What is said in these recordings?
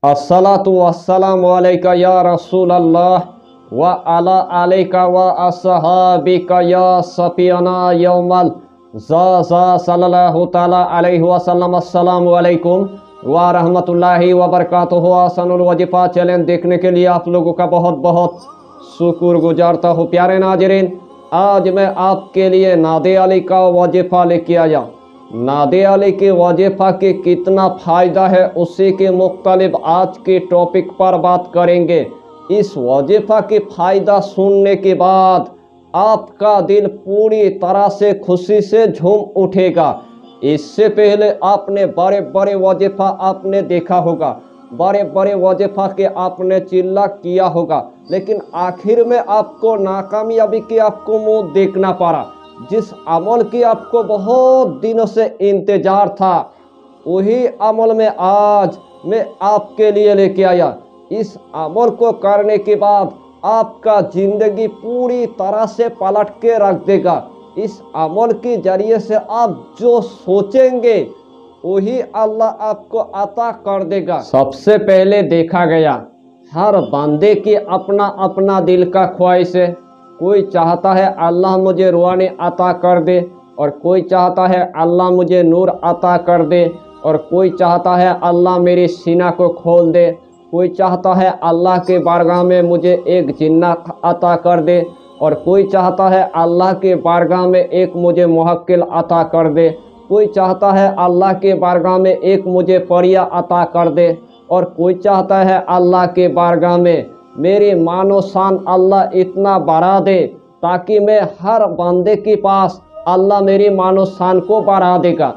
अस्सलातु वस्सलामु अलैका या रसूल अल्लाह व अला अलैका व अस्हाबिका या सफियाना यौमल ज़ा सल्लल्लाहु ताला अलैहि वसल्लम। अस्सलामु अलैकुम व रहमतुल्लाहि व बरकातुहू। आसानुल वजीफ़ा चैनल देखने के लिए आप लोगों का बहुत बहुत शुक्र गुजारता हूँ। प्यारे नाज़रीन, आज मैं आपके लिए नादे अली का वजीफ़ा लेके आया। नादे अली के वजीफ़ा के कितना फ़ायदा है उसी के मुख्तलिफ आज के टॉपिक पर बात करेंगे। इस वजीफ़ा के फ़ायदा सुनने के बाद आपका दिल पूरी तरह से खुशी से झूम उठेगा। इससे पहले आपने बड़े बड़े वजीफ़ा आपने देखा होगा, बड़े बड़े वजीफ़ा के आपने चिल्ला किया होगा, लेकिन आखिर में आपको नाकामयाबी की आपको मुँह देखना पड़ा। जिस अमल की आपको बहुत दिनों से इंतजार था, वही अमल में आज मैं आपके लिए लेके आया। इस अमल को करने के बाद आपका ज़िंदगी पूरी तरह से पलट के रख देगा। इस अमल के जरिए से आप जो सोचेंगे वही अल्लाह आपको अता कर देगा। सबसे पहले देखा गया, हर बंदे की अपना अपना दिल का ख्वाहिश है। कोई चाहता है अल्लाह मुझे रूहानी अता कर दे, और कोई चाहता है अल्लाह मुझे नूर अता कर दे, और कोई चाहता है अल्लाह मेरे सीना को खोल दे, कोई चाहता है अल्लाह के बारगाह में मुझे एक जिन्नत अता कर दे, और कोई चाहता है अल्लाह के बारगाह में एक मुझे मुवक्किल अता कर दे, कोई चाहता है अल्लाह के बारगाह में एक मुझे परिया अता कर दे, और कोई चाहता है अल्लाह के बारगाह में मेरी मानो शान अल्लाह इतना बढ़ा दे ताकि मैं हर बंदे के पास अल्लाह मेरी मानो शान को बढ़ा देगा।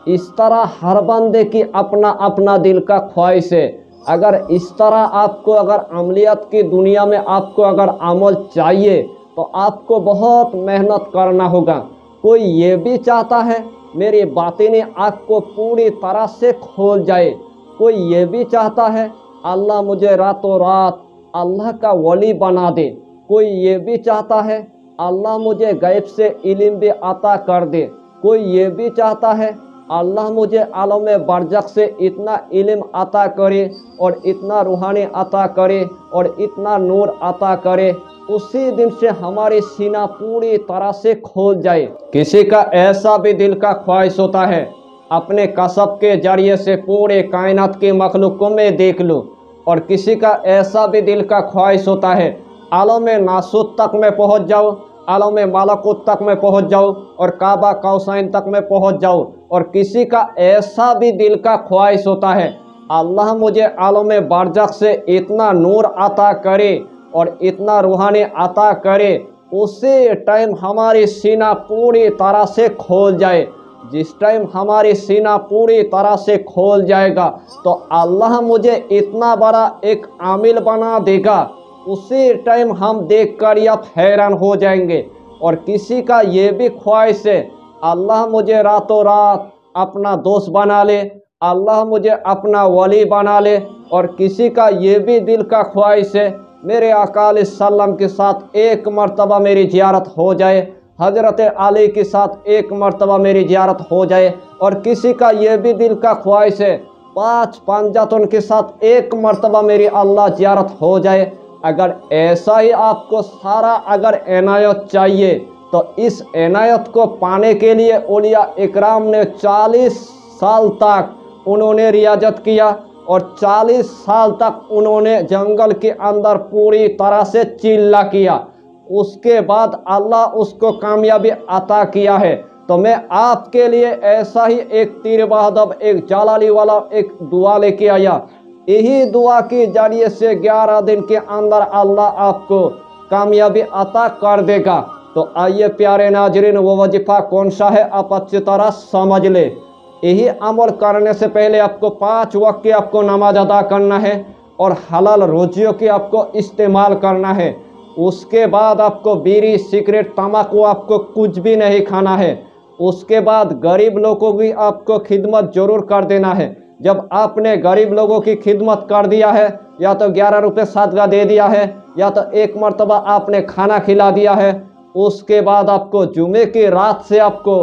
इस तरह हर बंदे की अपना अपना दिल का ख्वाहिश है। अगर इस तरह आपको अगर अमलियत की दुनिया में आपको अगर अमल चाहिए तो आपको बहुत मेहनत करना होगा। कोई ये भी चाहता है मेरी बातिनी आँख को पूरी तरह से खोल जाए, कोई ये भी चाहता है अल्लाह मुझे रातों रात अल्लाह का वली बना दे, कोई ये भी चाहता है अल्लाह मुझे गैब से इल्म भी अता कर दे, कोई ये भी चाहता है अल्लाह मुझे आलम बरज़ख से इतना इल्म अता करे और इतना रूहानी अता करे और इतना नूर अता करे, उसी दिन से हमारी सीना पूरी तरह से खोल जाए। किसी का ऐसा भी दिल का ख्वाहिश होता है अपने कसब के जरिए से पूरे कायनात के मखलूक को मैं देख लूँ, और किसी का ऐसा भी दिल का ख्वाहिश होता है आलम नासूत तक मैं पहुँच जाऊँ, आलम मलकूत तक मैं पहुँच जाऊँ और काबा कौसैन तक मैं पहुँच जाऊँ। और किसी का ऐसा भी दिल का ख्वाहिश होता है अल्लाह मुझे आलम बरज़ख से इतना नूर अता करे और इतना रूहानी अता करे, उसी टाइम हमारी सीना पूरी तरह से खोल जाए। जिस टाइम हमारी सीना पूरी तरह से खोल जाएगा तो अल्लाह मुझे इतना बड़ा एक आमिल बना देगा, उसी टाइम हम देखकर या हैरान हो जाएंगे। और किसी का ये भी ख्वाहिश है अल्लाह मुझे रातों रात अपना दोस्त बना ले, अल्लाह मुझे अपना वली बना ले, और किसी का ये भी दिल का ख्वाहिश है मेरे आका सल्लम के साथ एक मर्तबा मेरी ज़ियारत हो जाए, हज़रत अली के साथ एक मर्तबा मेरी ज़ियारत हो जाए, और किसी का ये भी दिल का ख्वाहिश है 5 पंजातन के साथ एक मर्तबा मेरी अल्लाह ज़ियारत हो जाए। अगर ऐसा ही आपको सारा अगर इनायत चाहिए तो इस इनायत को पाने के लिए औलिया इकराम ने 40 साल तक उन्होंने रियाजत किया, और 40 साल तक उन्होंने जंगल के अंदर पूरी तरह से चिल्ला किया। उसके बाद अल्लाह उसको कामयाबी अता किया है। तो मैं आपके लिए ऐसा ही एक तीर बहादुर एक जालाली वाला एक दुआ लेके आया। यही दुआ के जरिए से 11 दिन के अंदर अल्लाह आपको कामयाबी अता कर देगा। तो आइए प्यारे नाजरीन, वो वजीफ़ा कौन सा है आप अच्छी तरह समझ ले। यही अमल करने से पहले आपको 5 वक्त की आपको नमाज अदा करना है और हलाल रोजियों की आपको इस्तेमाल करना है। उसके बाद आपको बीड़ी सिगरेट तम्बाकू आपको कुछ भी नहीं खाना है। उसके बाद गरीब लोगों की आपको खिदमत ज़रूर कर देना है। जब आपने गरीब लोगों की खिदमत कर दिया है, या तो 11 रुपये सदका दे दिया है, या तो एक मर्तबा आपने खाना खिला दिया है, उसके बाद आपको जुमे की रात से आपको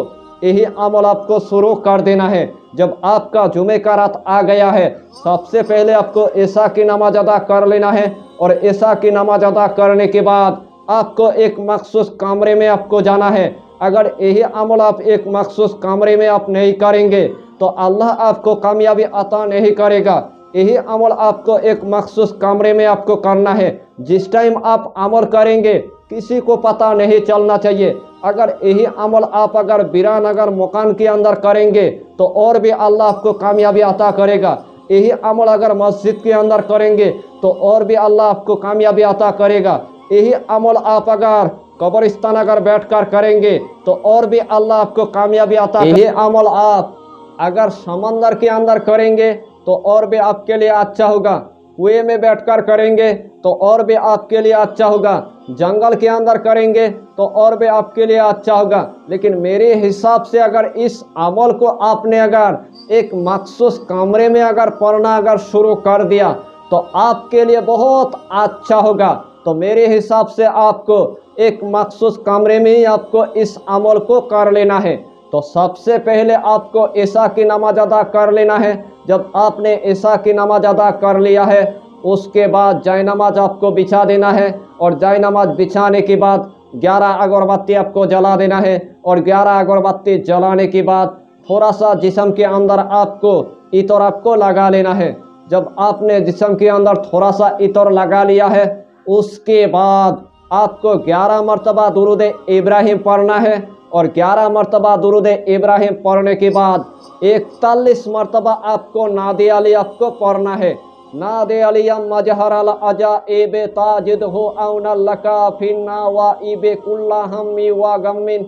यही अमल आपको शुरू कर देना है। जब आपका जुमे का रात आ गया है, सबसे पहले आपको ईशा की नमाज अदा कर लेना है। और ईशा की नमाज अदा करने के बाद आपको एक मखसूस कमरे में आपको जाना है। अगर यही अमल आप एक मखसूस कमरे में आप नहीं करेंगे तो अल्लाह आपको कामयाबी अता नहीं करेगा। यही अमल आपको एक मखसूस कमरे में आपको करना है। जिस टाइम आप अमल करेंगे किसी को पता नहीं चलना चाहिए। अगर यही अमल आप अगर वीरान अगर मकान के अंदर करेंगे तो और भी अल्लाह आपको कामयाबी अता करेगा। यही अमल अगर मस्जिद के अंदर करेंगे तो और भी अल्लाह आपको कामयाबी अता करेगा। यही अमल आप अगर कब्रिस्तान अगर बैठकर करेंगे तो और भी अल्लाह आपको कामयाबी अता। यही अमल आप अगर समंदर के अंदर करेंगे तो और भी आपके लिए अच्छा होगा। कुएं में बैठकर करेंगे तो और भी आपके लिए अच्छा होगा। जंगल के अंदर करेंगे तो और भी आपके लिए अच्छा होगा। लेकिन मेरे हिसाब से अगर इस अमल को आपने अगर एक मखसूस कमरे में अगर पढ़ना अगर शुरू कर दिया तो आपके लिए बहुत अच्छा होगा। तो मेरे हिसाब से आपको एक मखसूस कमरे में ही आपको इस अमल को कर लेना है। तो सबसे पहले आपको ईशा की नमाज अदा कर लेना है। जब आपने ईशा की नमाज अदा कर लिया है उसके बाद जाय नमाज आपको बिछा देना है। और जाय नमाज बिछाने के बाद 11 अगरबत्ती आपको जला देना है। और 11 अगरबत्ती जलाने के बाद थोड़ा सा जिस्म के अंदर आपको इतर आपको लगा लेना है। जब आपने जिस्म के अंदर थोड़ा सा इतर लगा लिया है उसके बाद आपको 11 मरतबा दुरूद इब्राहिम पढ़ना है। और 11 मरतबा दुरूद इब्राहिम पढ़ने के बाद 41 मरतबा आपको नादे अली आपको पढ़ना है। नादे अलियम मजहरल अजा एबे ताजिद हो औना लका फिन्ना वा इबे कुल्ला हम्मी वा गम्मिन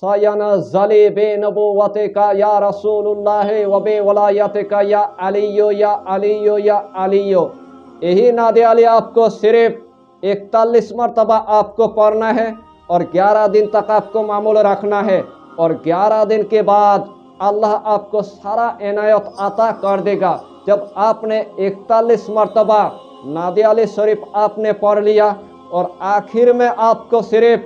सयन जली बे नबुवते का या रसूलुल्लाह व बे वलायते का या अलियो या अलियो या अलियो। यही नादे अली आपको सिर्फ 41 मरतबा आपको पढ़ना है। और 11 दिन तक आपको मामूल रखना है। और 11 दिन के बाद अल्लाह आपको सारा इनायत अता कर देगा। जब आपने 41 मरतबा नादे अली शरीफ आपने पढ़ लिया और आखिर में आपको सिर्फ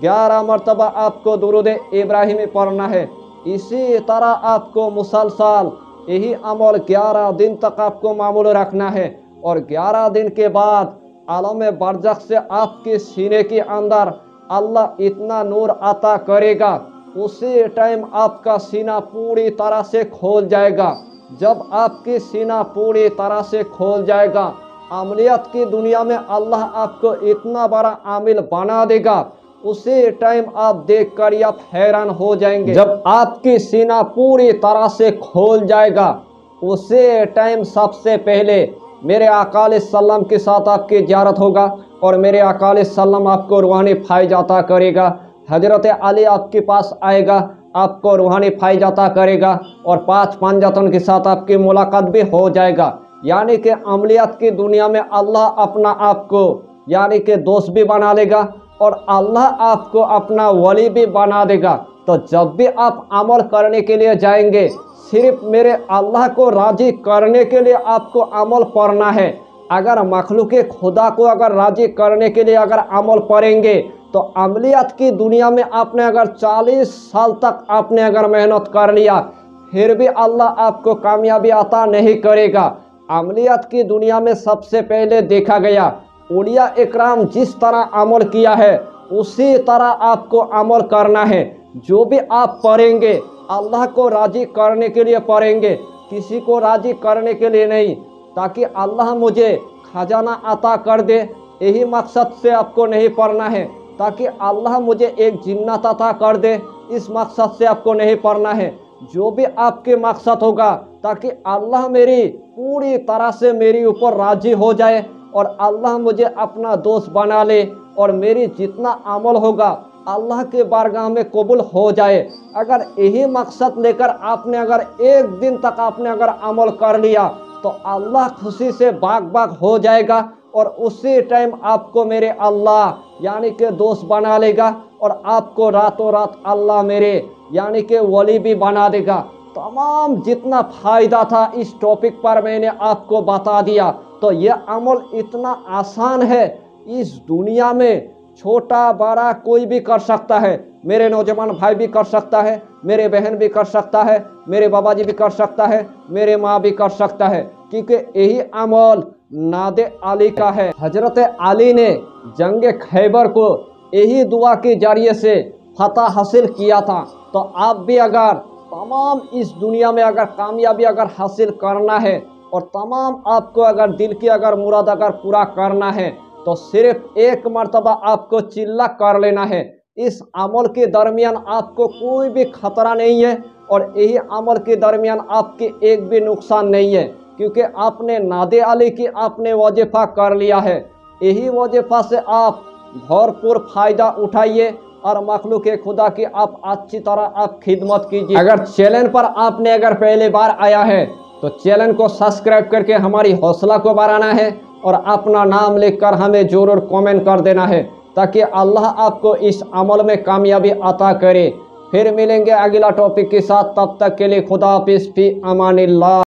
11 मरतबा आपको दुरूद इब्राहिमी पढ़ना है। इसी तरह आपको मुसलसल यही अमल 11 दिन तक आपको मामूल रखना है। और 11 दिन के बाद आलम बरज़ख से आपके सीने के अंदर अल्लाह इतना नूर अता करेगा, उसी टाइम आपका सीना पूरी तरह से खोल जाएगा। जब आपकी सीना पूरी तरह से खोल जाएगा अमलियत की दुनिया में अल्लाह आपको इतना बड़ा आमिल बना देगा, उसी टाइम आप देखकर आप हैरान हो जाएंगे। जब आपकी सीना पूरी तरह से खोल जाएगा उसी टाइम सबसे पहले मेरे आका सल्लम के साथ आपकी ज़ियारत होगा। और मेरे आका सल्लम आपको रूहानी फायज अता करेगा। हजरत अली आपके पास आएगा, आपको रूहानी फायज अता करेगा और 5 पंजतन के साथ आपकी मुलाकात भी हो जाएगा। यानी कि अमलियत की दुनिया में अल्लाह अपना आपको यानी कि दोस्त भी बना लेगा और अल्लाह आपको अपना वली भी बना देगा। तो जब भी आप अमल करने के लिए जाएंगे सिर्फ मेरे अल्लाह को राजी करने के लिए आपको अमल पढ़ना है। अगर मखलूक खुदा को अगर राजी करने के लिए अगर अमल पढ़ेंगे तो अमलियत की दुनिया में आपने अगर 40 साल तक आपने अगर मेहनत कर लिया फिर भी अल्लाह आपको कामयाबी अता नहीं करेगा। अमलियत की दुनिया में सबसे पहले देखा गया औलिया इकराम जिस तरह अमल किया है उसी तरह आपको अमल करना है। जो भी आप पढ़ेंगे अल्लाह को राजी करने के लिए पढ़ेंगे, किसी को राजी करने के लिए नहीं, ताकि अल्लाह मुझे खजाना अता कर दे, यही मकसद से आपको नहीं पढ़ना है। ताकि अल्लाह मुझे एक जिन्नत अता कर दे, इस मकसद से आपको नहीं पढ़ना है। जो भी आपके मकसद होगा ताकि अल्लाह मेरी पूरी तरह से मेरे ऊपर राजी हो जाए और अल्लाह मुझे अपना दोस्त बना ले और मेरी जितना अमल होगा अल्लाह के बारगाह में कबूल हो जाए। अगर यही मकसद लेकर आपने अगर एक दिन तक आपने अगर अमल कर लिया तो अल्लाह खुशी से बाग बाग हो जाएगा और उसी टाइम आपको मेरे अल्लाह यानी कि दोस्त बना लेगा और आपको रातों रात अल्लाह मेरे यानी कि वली भी बना देगा। तमाम जितना फ़ायदा था इस टॉपिक पर मैंने आपको बता दिया। तो यह अमल इतना आसान है, इस दुनिया में छोटा बड़ा कोई भी कर सकता है। मेरे नौजवान भाई भी कर सकता है, मेरे बहन भी कर सकता है, मेरे बाबा जी भी कर सकता है, मेरे माँ भी कर सकता है, क्योंकि यही अमल नादे अली का है। हजरत अली ने जंग खैबर को यही दुआ के जरिए से फतह हासिल किया था। तो आप भी अगर तमाम इस दुनिया में अगर कामयाबी अगर हासिल करना है और तमाम आपको अगर दिल की अगर मुराद अगर पूरा करना है, तो सिर्फ एक मर्तबा आपको चिल्ला कर लेना है। इस अमल के दरमियान आपको कोई भी खतरा नहीं है और यही अमल के दरमियान आपके एक भी नुकसान नहीं है, क्योंकि आपने नादे अली की आपने वजीफा कर लिया है। यही वजीफा से आप भरपूर फायदा उठाइए और मखलूक खुदा की आप अच्छी तरह आप खिदमत कीजिए। अगर चैनल पर आपने अगर पहली बार आया है तो चैनल को सब्सक्राइब करके हमारी हौसला को बढ़ाना है और अपना नाम लिखकर हमें जरूर कमेंट कर देना है, ताकि अल्लाह आपको इस अमल में कामयाबी अता करे। फिर मिलेंगे अगला टॉपिक के साथ, तब तक के लिए खुदा हाफिज़, फी अमानिल्लाह।